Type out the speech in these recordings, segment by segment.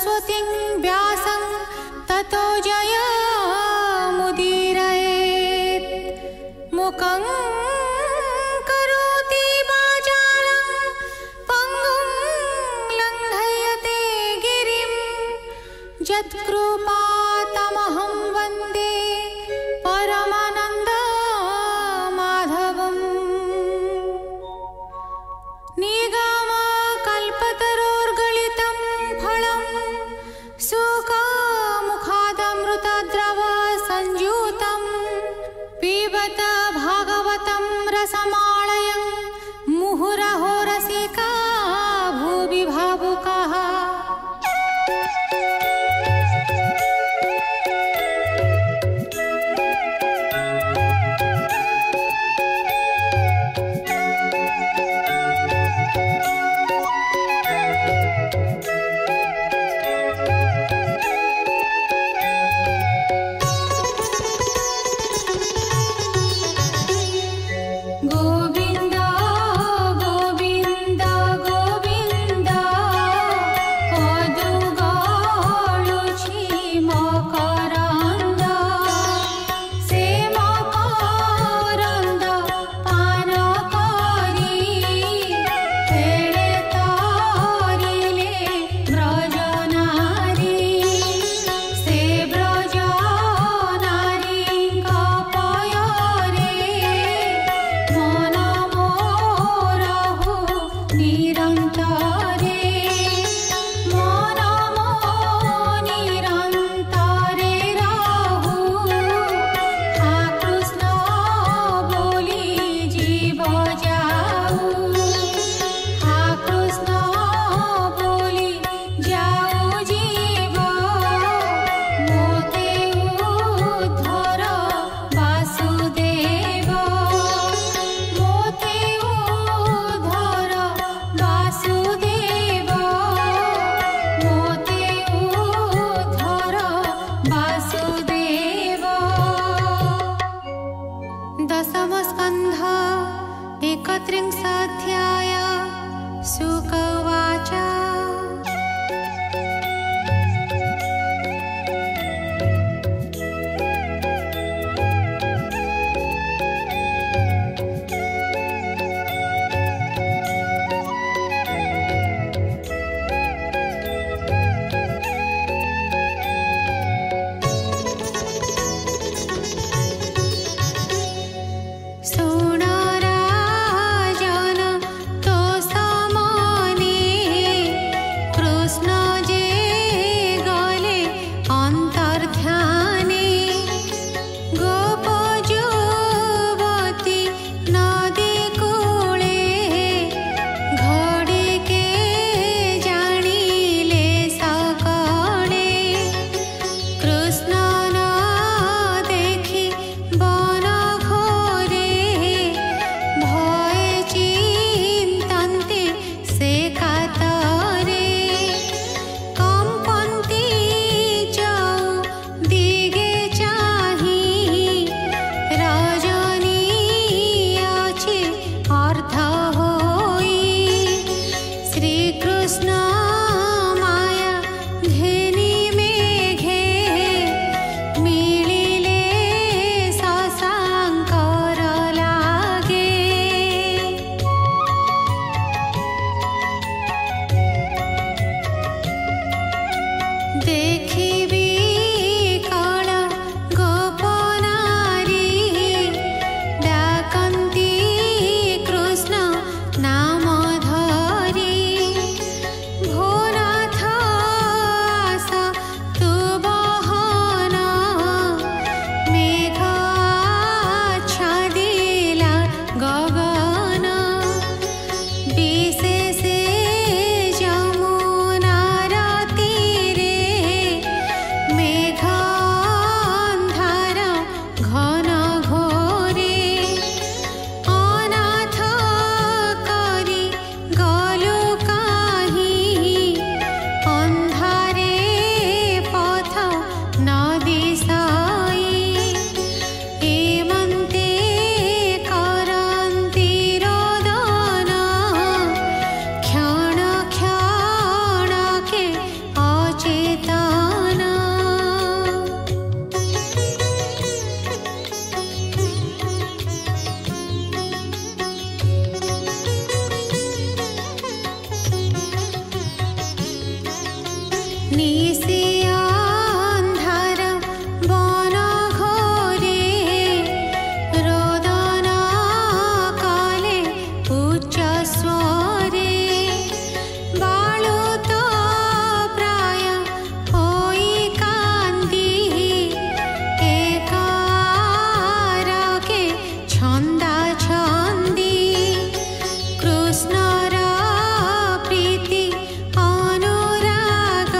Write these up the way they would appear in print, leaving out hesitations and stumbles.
सरस्वतीं व्यासं ततो जयमुदीरयेत्। मुखं करोति वाचालं पङ्गुं लङ्घयते गिरिं। यत्कृपातमहं वन्दे परमानन्दमाधवम्। निगमकल्पतरोर्गलितं फलं सुखमुखादमृतद्रवसंयुतं। पिबत भागवतं रसमालयं मुहुरहो रसिका भुवि भावुकाः। Go कृष्णर प्रीति अनुराग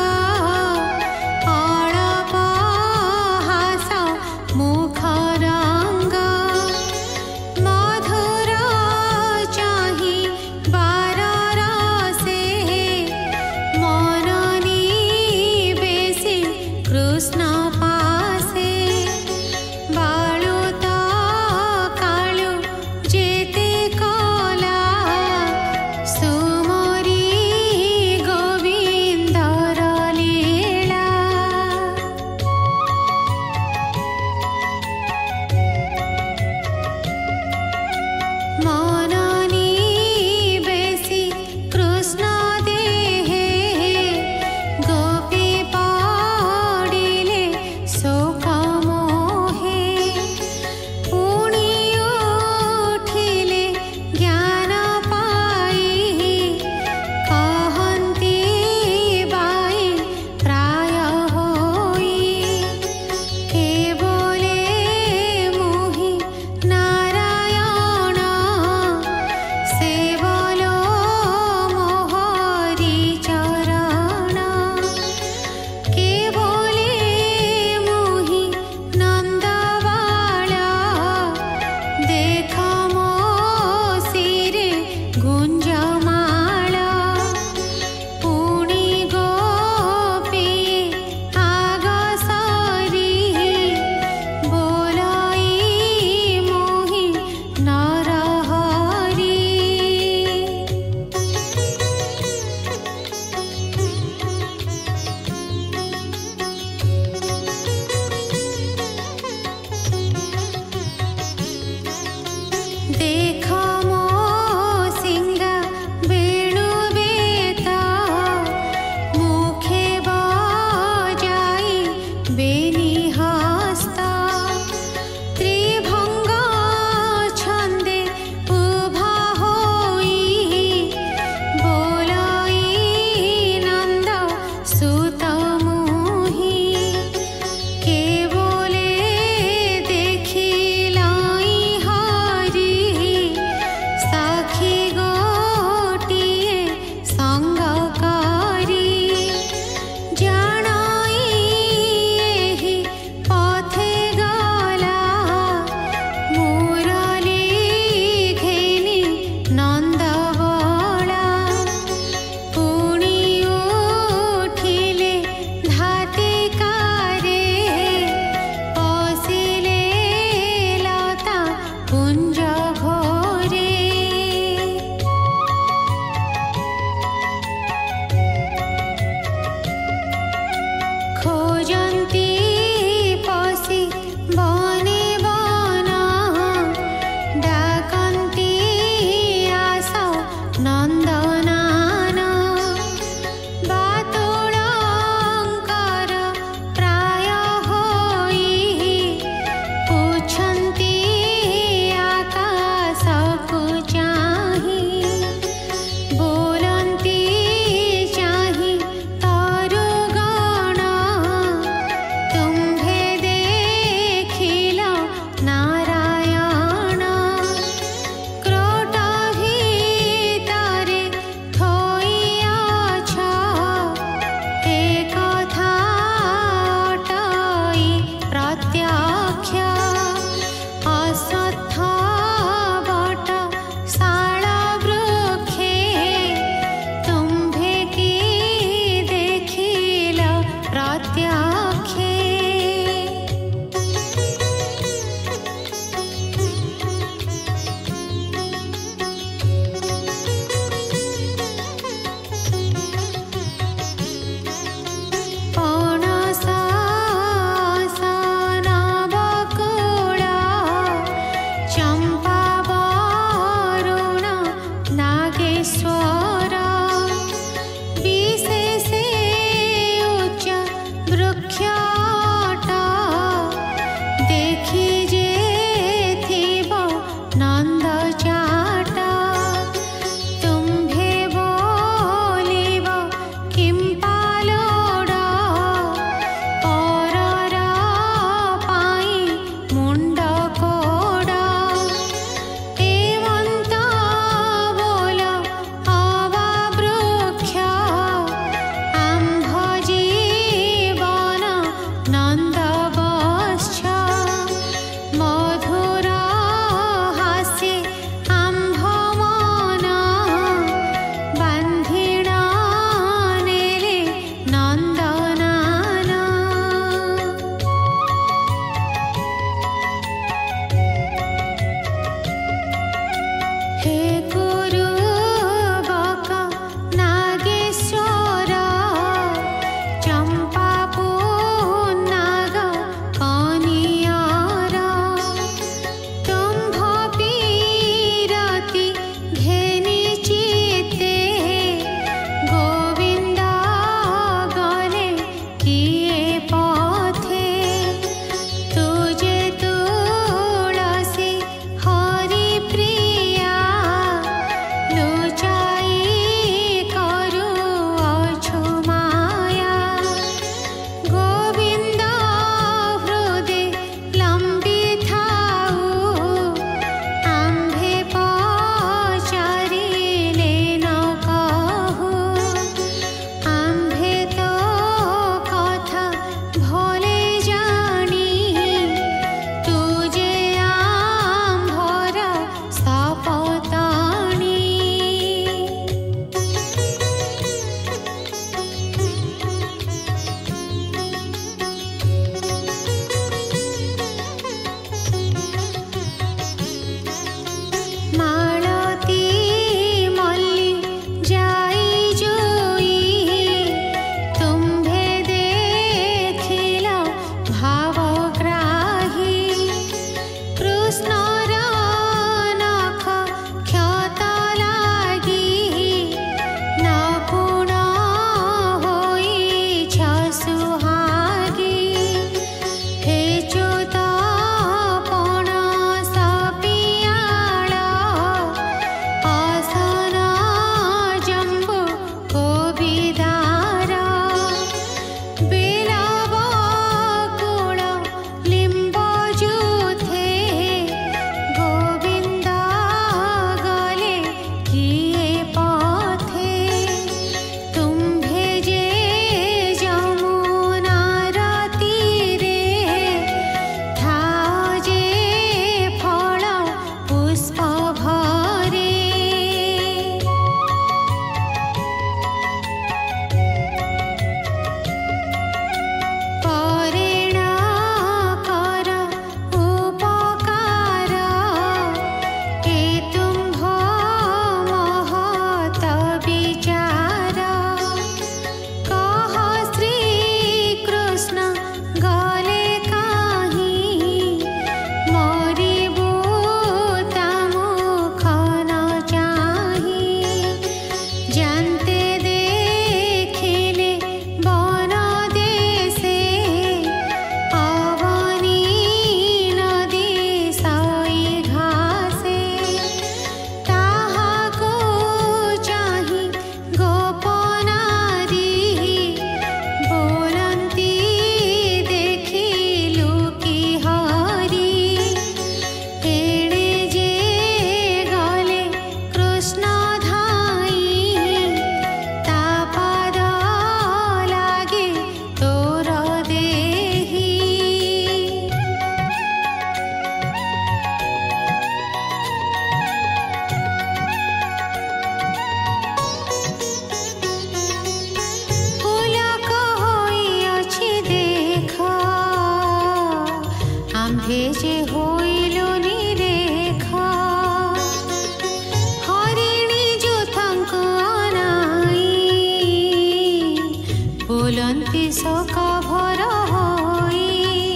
बुलंती शोक भर होई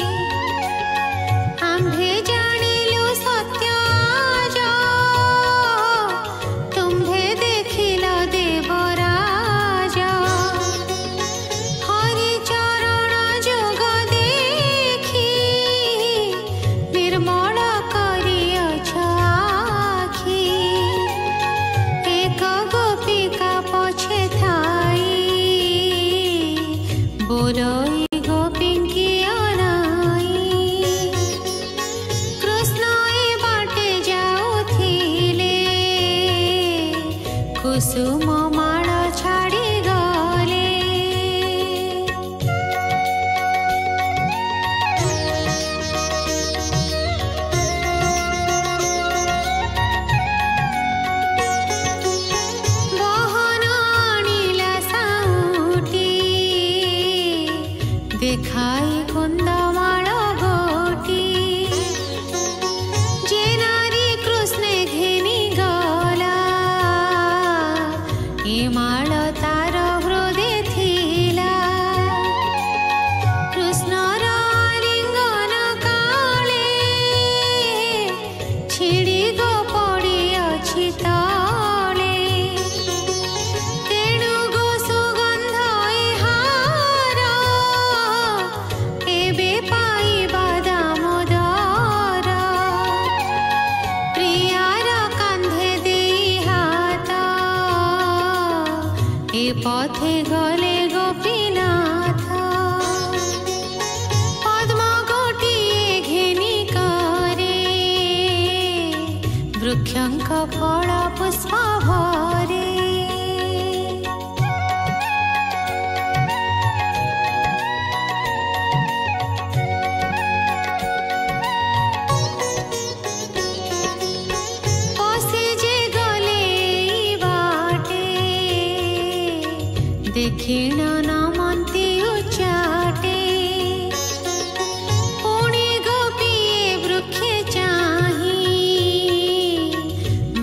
आम्भे जानिलु सत्य आज तुम्भे देखिल देवराज हरि चरण जोग देखी निर्मल करिअछ आखि एक गोपिका पछे थाई बोलई गोपिंकी अनाई कृष्ण ए बाटे जाउथिले कुसुम माळ छाड़ी गले बहन आनिला साउटी देखाई कुंदमाळ गोटी जे नारी कृष्णे घेनी गला ए माळ तार हृदे थिला कृष्णर आलिंगन काळे छिड़ी गो पड़ी अछि तळे तेणु गो सुगंध हार एबे पाइबा दामोदर प्रियार कांधे देई हाथ ए पथे गले गोपीनाथ पद्म गोटिए घेनी करे वृक्षंक फल पुष्प भरे पसे जे गले ई बाटे देखिण नमन्ती उच्चाटे पुणी गोपिए वृक्षे चाही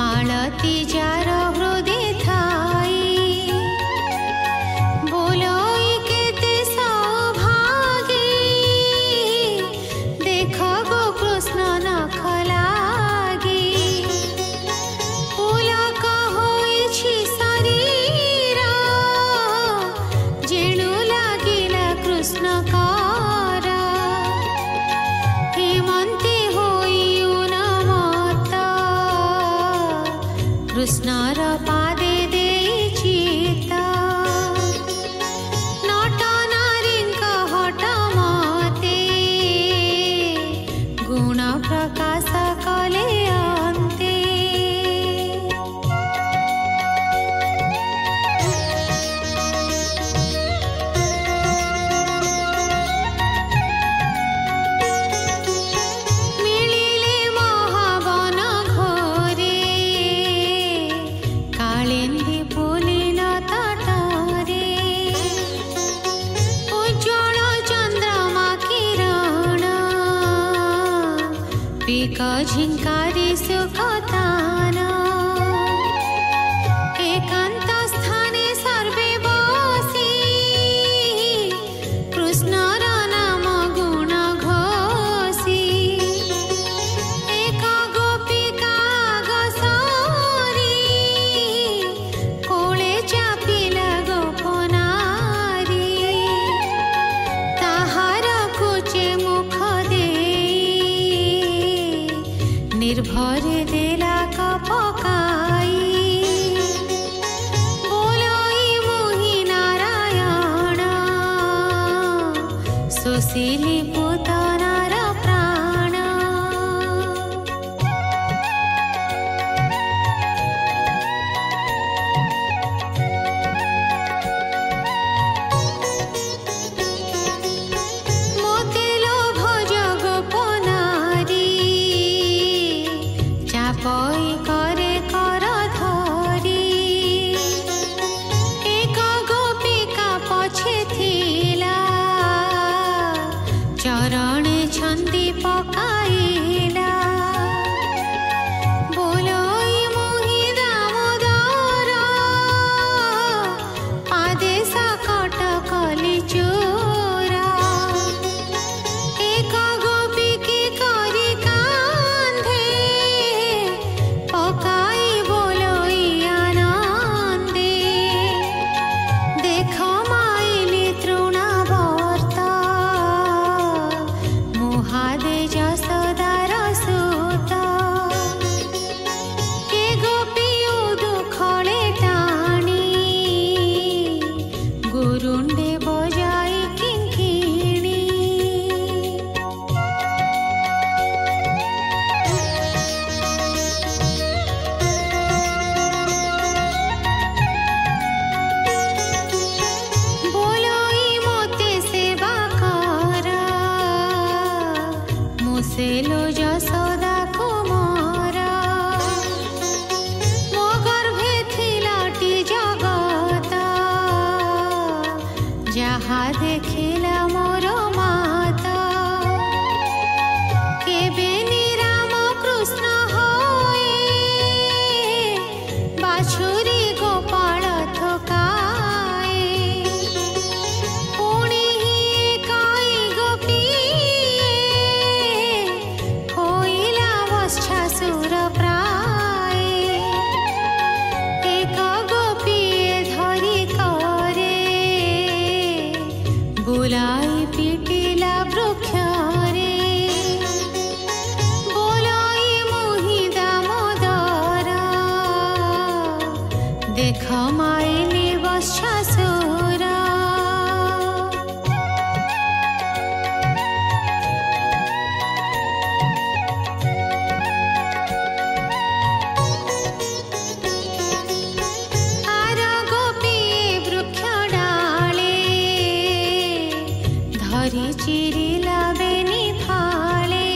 मालती जार हृदे थाई बोलई केते सौभागी देख गो कृष्ण नख लागी पुलक होइछि शरीर जेणु लागिला कृष्ण कर हेमन्ती होई उन्मत्त कृष्णर पादे देई चित्त नट नारीଙ୍କ हट मते गुण प्रकाश कले अन्ते मिलिले महावन घोरे कालिंदी पुलिन तटरे उज्ज्वल चंद्रमा किरण पीक झिंकारी सुखतान एकांत स्थाने सर्वे बसी कृष्णर नाम गुण घोषी एक गोपिका गसरी कोळे चापिला गोपनारी ताहार कुचे मुख देई निर्भरे देला कपकाई बोलई मुहि नारायण सुशीली पुतनार प्राण मोते लोभ जग गोपनारी चापई करे कर धरी एक गोपिका पछे थिला चरण जहा देखिला मोर माता केबे निराम कृष्ण होए बाछुरी गोपाल थकाए पुणी काई गोपीए होइला वत्सासुर प्राय एक गोपीए धरी करे बुलाई पिटिला वृक्षरे बोलाई मोहि दामोदर देख माइले वत्सासुर आर गोपीए वृक्ष डाले धरी चिरिला बेनी फाले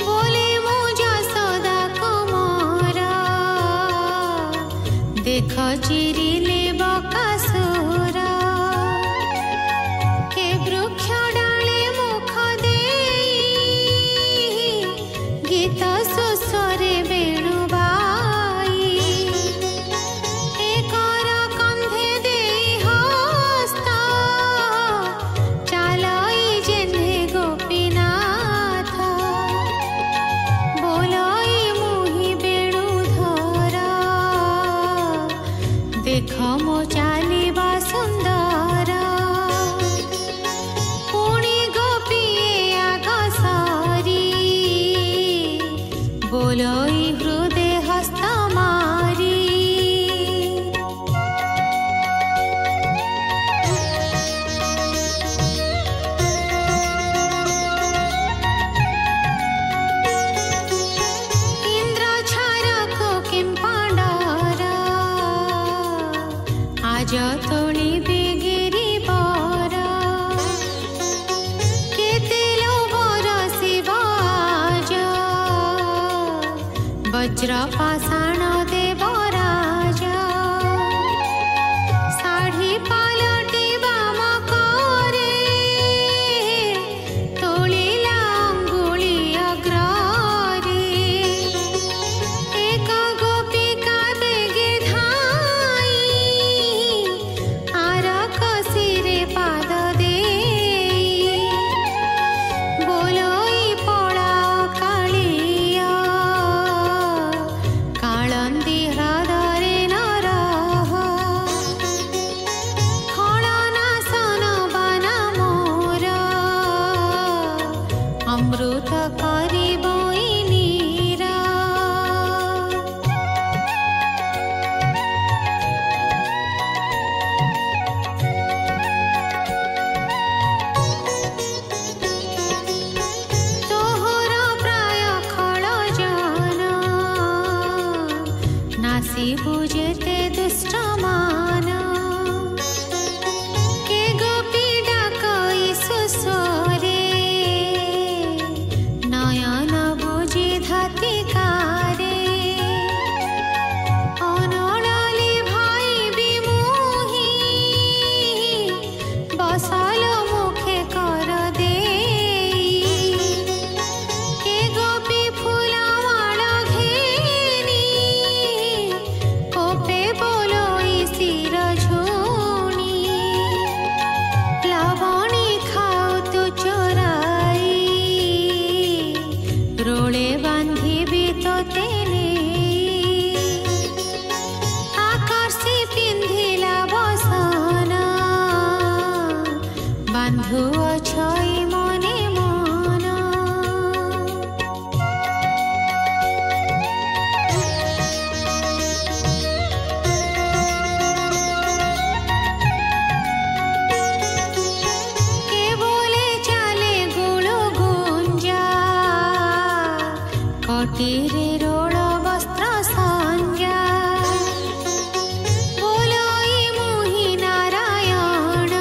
बोले मु जसोदा कुमार देख चिरिले बकासुर के वृक्ष डाले मुख देई गीत सुस्वरे बेणुबाई एकर कंधे देई हस्त चालाई जेने गोपीनाथ बोलाई मुहि बेणुधर देख मो चालिबा सुंदर पुणी गोपीए आग सारी बोलाई हृदय हस्त मारी इंद्र छारक किं पांडर आज तोली बिगिरी बर केते लोभर शिव आज वज्र पाषाण देवराज साढ़ी पालटिबा मकरे तोलिला अंगुली अग्ररे एक गोपिका बेगे धाई आर कसिरे पाद देई बोलोई पळाओ कालिया काळंदी हृदरे न रह खळनाशन बन मोर अमृत करिबई नीरा तोहर प्राय खळ जन नासी बुझेते दुष्ट मान के गोपी डाकई सुस्वरे नयन बुझि धातिकारे अनड़ाली भाई बिमुही बसल मुखे कर देई के गोपी फूलमाळ घेनी कोपे बोलोई सिर झुणी लवणी खाओ तू चोराई रोळे बांधिबी तोते नेई आकर्षी पिंधिला बसन बांधु अछई मने मन के बोले चाले गुळु गुंजा कटीरे रोळ वस्त्र संज्ञा बोलोई मुहि नारायण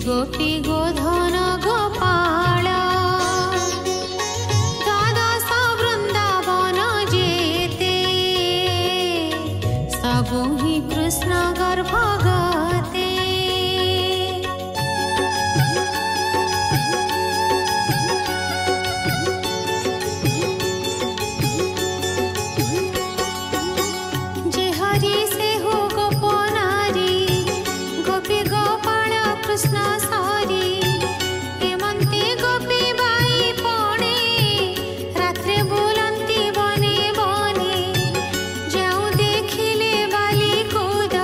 गोपी गोधन गोपाल द्वादश वृंदावन जेते सबु ही कृष्ण गर्भ गते। जे हरि से हो गोप नारी गोपी गोपाल कृष्ण सारी हेमंती गोपी बाई पणे रात्रे बुलंती बने बने जाऊं देखिले बाली कूद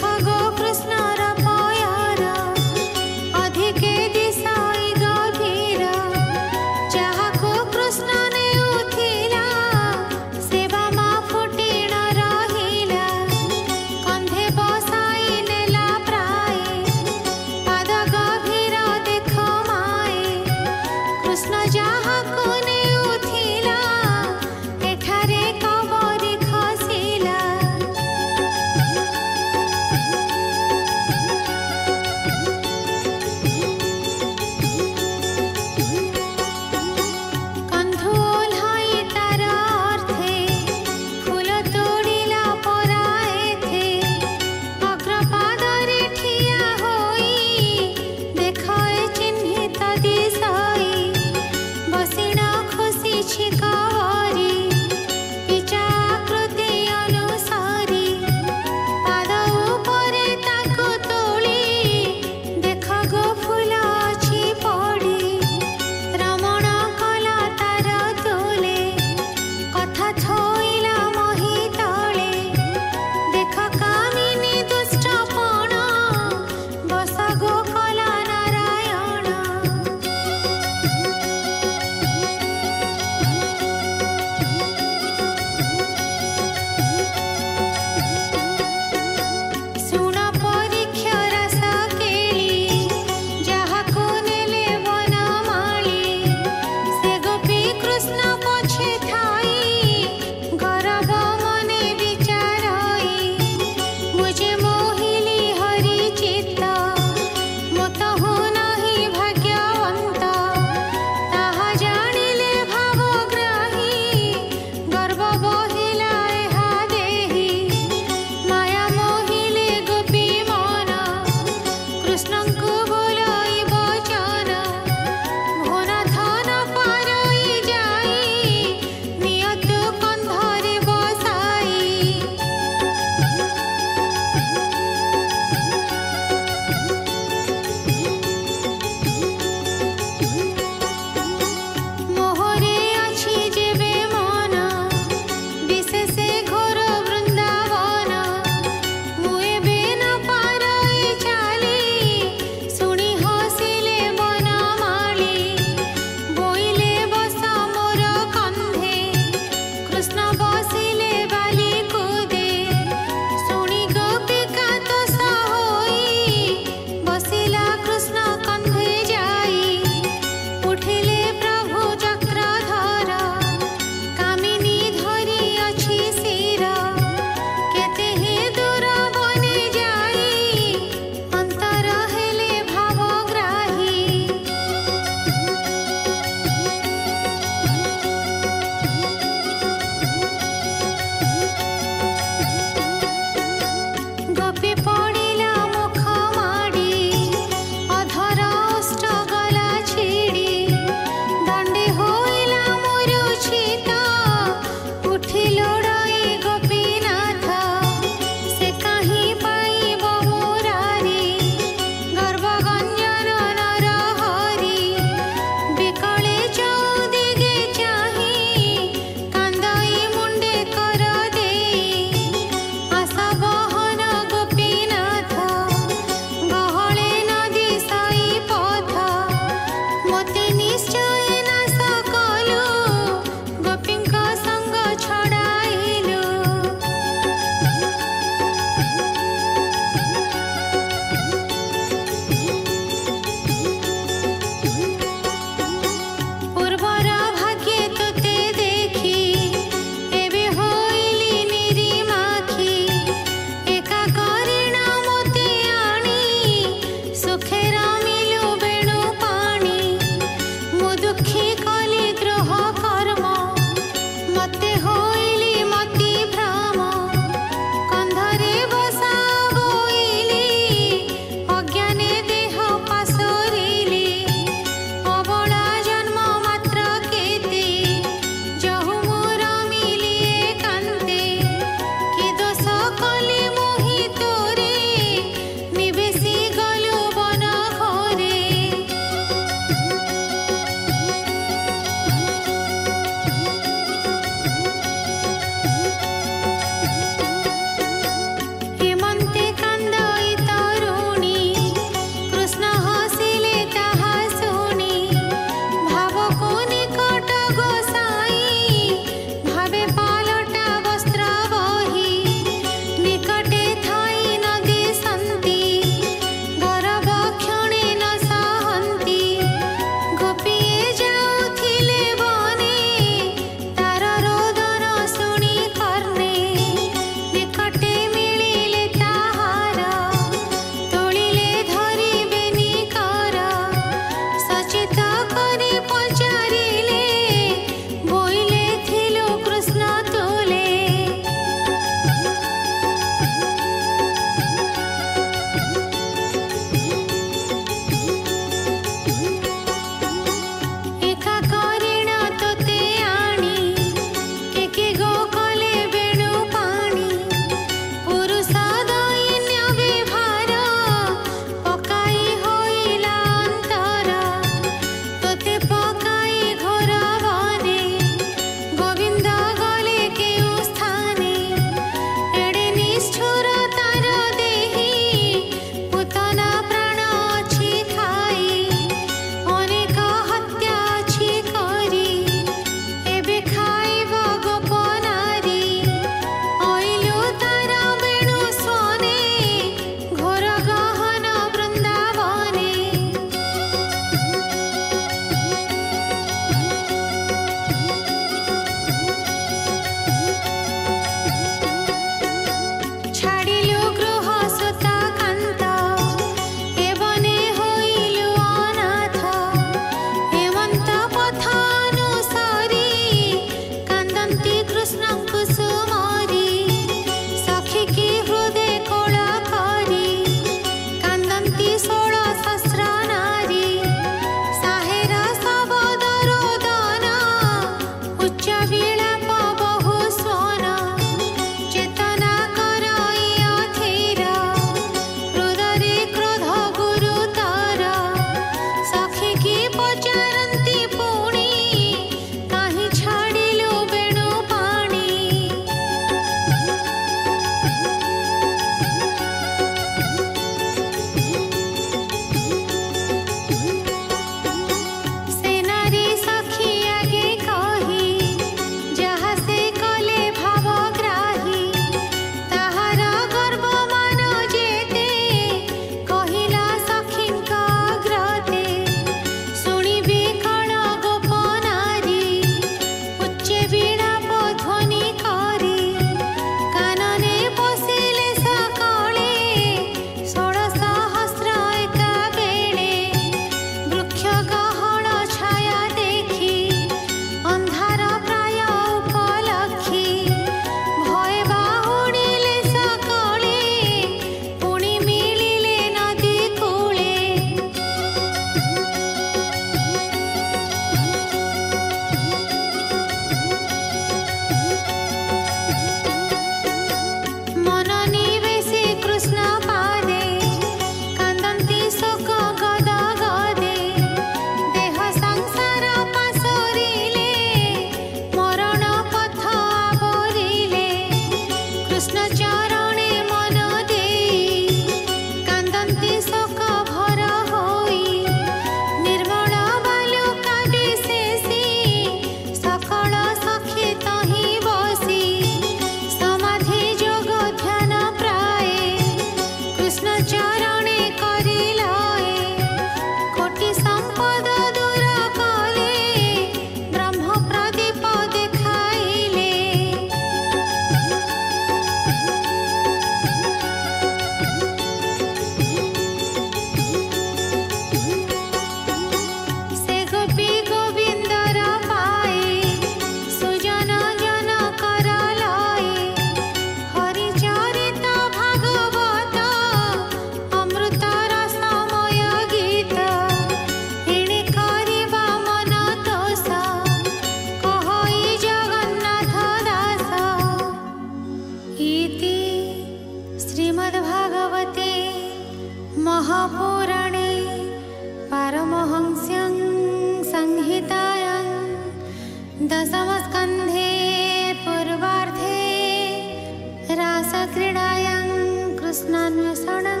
कृष्णान्वेषणं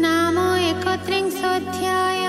नाम 31 अध्याय।